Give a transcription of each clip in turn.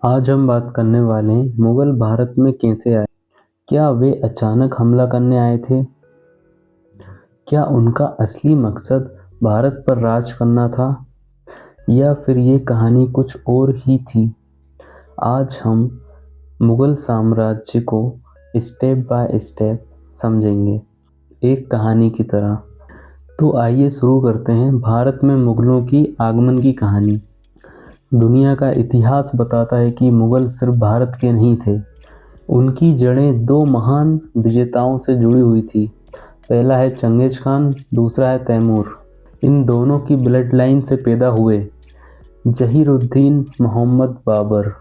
आज हम बात करने वाले हैं मुगल भारत में कैसे आए। क्या वे अचानक हमला करने आए थे? क्या उनका असली मकसद भारत पर राज करना था या फिर ये कहानी कुछ और ही थी? आज हम मुगल साम्राज्य को स्टेप बाय स्टेप समझेंगे, एक कहानी की तरह। तो आइए शुरू करते हैं भारत में मुगलों की आगमन की कहानी। दुनिया का इतिहास बताता है कि मुगल सिर्फ भारत के नहीं थे, उनकी जड़ें दो महान विजेताओं से जुड़ी हुई थी। पहला है चंगेज खान, दूसरा है तैमूर। इन दोनों की ब्लड लाइन से पैदा हुए जहीरुद्दीन मोहम्मद बाबर,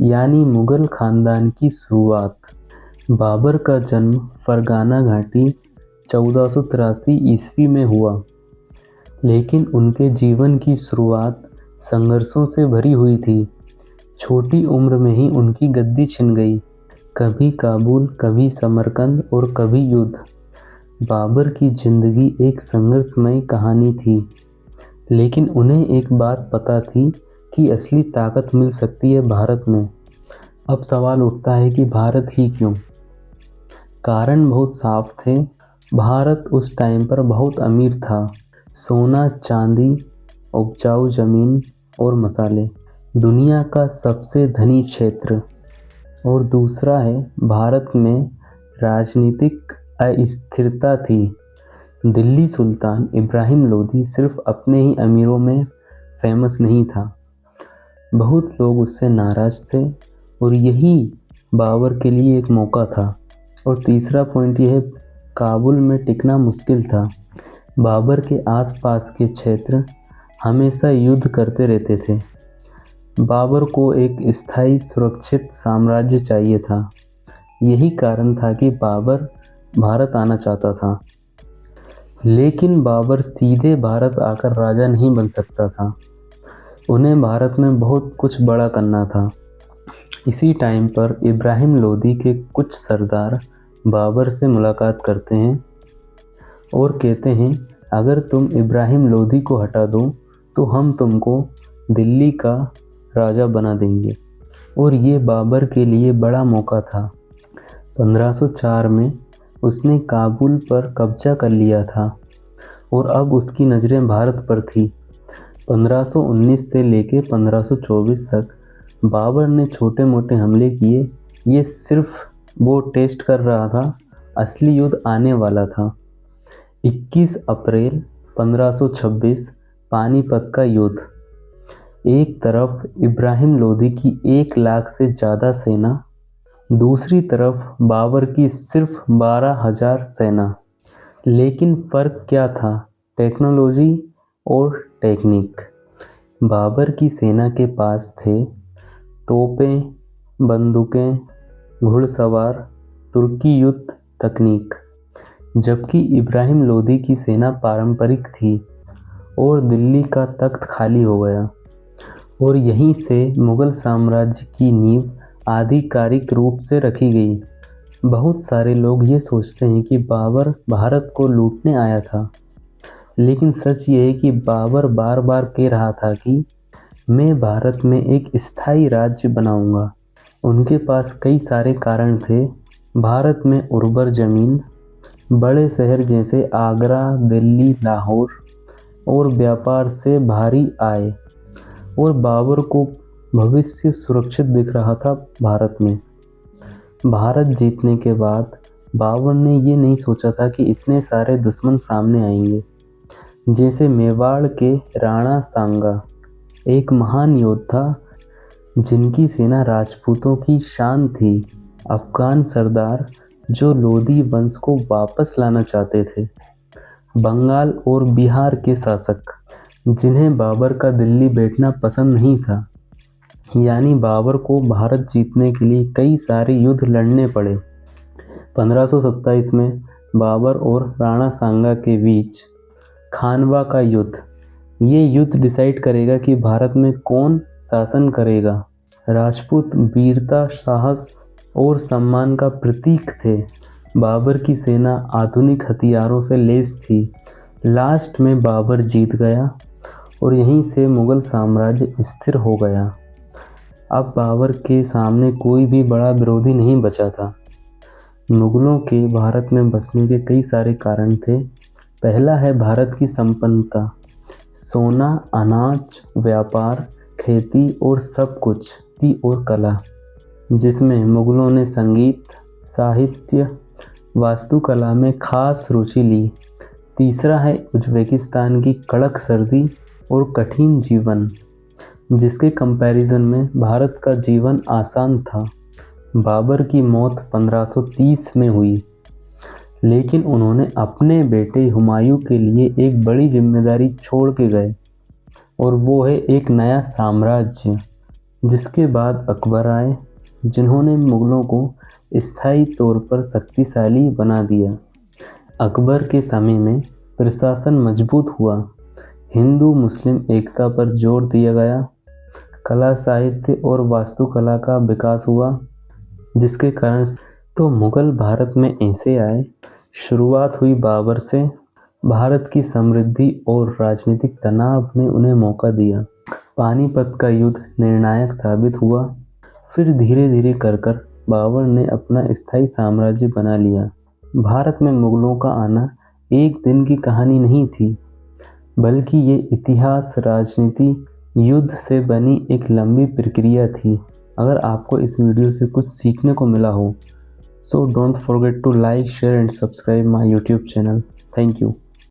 यानी मुगल खानदान की शुरुआत। बाबर का जन्म फरगाना घाटी 1483 ईस्वी में हुआ, लेकिन उनके जीवन की शुरुआत संघर्षों से भरी हुई थी। छोटी उम्र में ही उनकी गद्दी छिन गई, कभी काबुल, कभी समरकंद और कभी युद्ध। बाबर की जिंदगी एक संघर्षमय कहानी थी, लेकिन उन्हें एक बात पता थी कि असली ताकत मिल सकती है भारत में। अब सवाल उठता है कि भारत ही क्यों? कारण बहुत साफ थे। भारत उस टाइम पर बहुत अमीर था। सोना, चांदी, उपजाऊ जमीन और मसाले, दुनिया का सबसे धनी क्षेत्र। और दूसरा है, भारत में राजनीतिक अस्थिरता थी। दिल्ली सुल्तान इब्राहिम लोदी सिर्फ अपने ही अमीरों में फेमस नहीं था, बहुत लोग उससे नाराज थे और यही बाबर के लिए एक मौका था। और तीसरा पॉइंट यह है, काबुल में टिकना मुश्किल था। बाबर के आसपास के क्षेत्र हमेशा युद्ध करते रहते थे। बाबर को एक स्थायी सुरक्षित साम्राज्य चाहिए था। यही कारण था कि बाबर भारत आना चाहता था। लेकिन बाबर सीधे भारत आकर राजा नहीं बन सकता था। उन्हें भारत में बहुत कुछ बड़ा करना था। इसी टाइम पर इब्राहिम लोदी के कुछ सरदार बाबर से मुलाकात करते हैं और कहते हैं, अगर तुम इब्राहिम लोदी को हटा दो तो हम तुमको दिल्ली का राजा बना देंगे। और ये बाबर के लिए बड़ा मौका था। 1504 में उसने काबुल पर कब्जा कर लिया था और अब उसकी नज़रें भारत पर थी। 1519 से लेकर 1524 तक बाबर ने छोटे मोटे हमले किए। ये सिर्फ वो टेस्ट कर रहा था, असली युद्ध आने वाला था। 21 अप्रैल 1526 पानीपत का युद्ध। एक तरफ इब्राहिम लोदी की 1 लाख से ज़्यादा सेना, दूसरी तरफ बाबर की सिर्फ 12,000 सेना। लेकिन फ़र्क क्या था? टेक्नोलॉजी और टेक्निक। बाबर की सेना के पास थे तोपें, बंदूकें, घुड़सवार, तुर्की युद्ध तकनीक, जबकि इब्राहिम लोदी की सेना पारंपरिक थी। और दिल्ली का तख्त खाली हो गया और यहीं से मुगल साम्राज्य की नींव आधिकारिक रूप से रखी गई। बहुत सारे लोग ये सोचते हैं कि बाबर भारत को लूटने आया था, लेकिन सच ये है कि बाबर बार बार कह रहा था कि मैं भारत में एक स्थायी राज्य बनाऊंगा। उनके पास कई सारे कारण थे। भारत में उर्वर ज़मीन, बड़े शहर जैसे आगरा, दिल्ली, लाहौर और व्यापार से भारी आय। और बाबर को भविष्य सुरक्षित दिख रहा था भारत में। भारत जीतने के बाद बाबर ने ये नहीं सोचा था कि इतने सारे दुश्मन सामने आएंगे। जैसे मेवाड़ के राणा सांगा, एक महान योद्धा जिनकी सेना राजपूतों की शान थी। अफगान सरदार जो लोदी वंश को वापस लाना चाहते थे। बंगाल और बिहार के शासक जिन्हें बाबर का दिल्ली बैठना पसंद नहीं था। यानी बाबर को भारत जीतने के लिए कई सारे युद्ध लड़ने पड़े। 1527 में बाबर और राणा सांगा के बीच खानवा का युद्ध। ये युद्ध डिसाइड करेगा कि भारत में कौन शासन करेगा। राजपूत वीरता, साहस और सम्मान का प्रतीक थे। बाबर की सेना आधुनिक हथियारों से लैस थी। लास्ट में बाबर जीत गया और यहीं से मुगल साम्राज्य स्थिर हो गया। अब बाबर के सामने कोई भी बड़ा विरोधी नहीं बचा था। मुगलों के भारत में बसने के कई सारे कारण थे। पहला है भारत की संपन्नता, सोना, अनाज, व्यापार, खेती और सब कुछ थी और कला, जिसमें मुगलों ने संगीत, साहित्य, वास्तुकला में खास रुचि ली। तीसरा है उज़्बेकिस्तान की कड़क सर्दी और कठिन जीवन, जिसके कंपैरिजन में भारत का जीवन आसान था। बाबर की मौत 1530 में हुई, लेकिन उन्होंने अपने बेटे हुमायूं के लिए एक बड़ी जिम्मेदारी छोड़ के गए, और वो है एक नया साम्राज्य। जिसके बाद अकबर आए, जिन्होंने मुगलों को स्थायी तौर पर शक्तिशाली बना दिया। अकबर के समय में प्रशासन मजबूत हुआ, हिंदू मुस्लिम एकता पर जोर दिया गया, कला, साहित्य और वास्तुकला का विकास हुआ, जिसके कारण तो मुगल भारत में ऐसे आए। शुरुआत हुई बाबर से। भारत की समृद्धि और राजनीतिक तनाव ने उन्हें मौका दिया। पानीपत का युद्ध निर्णायक साबित हुआ। फिर धीरे धीरे कर बाबर ने अपना स्थायी साम्राज्य बना लिया। भारत में मुगलों का आना एक दिन की कहानी नहीं थी, बल्कि ये इतिहास, राजनीति, युद्ध से बनी एक लंबी प्रक्रिया थी। अगर आपको इस वीडियो से कुछ सीखने को मिला हो, so don't forget to like, share and subscribe my YouTube channel. Thank you.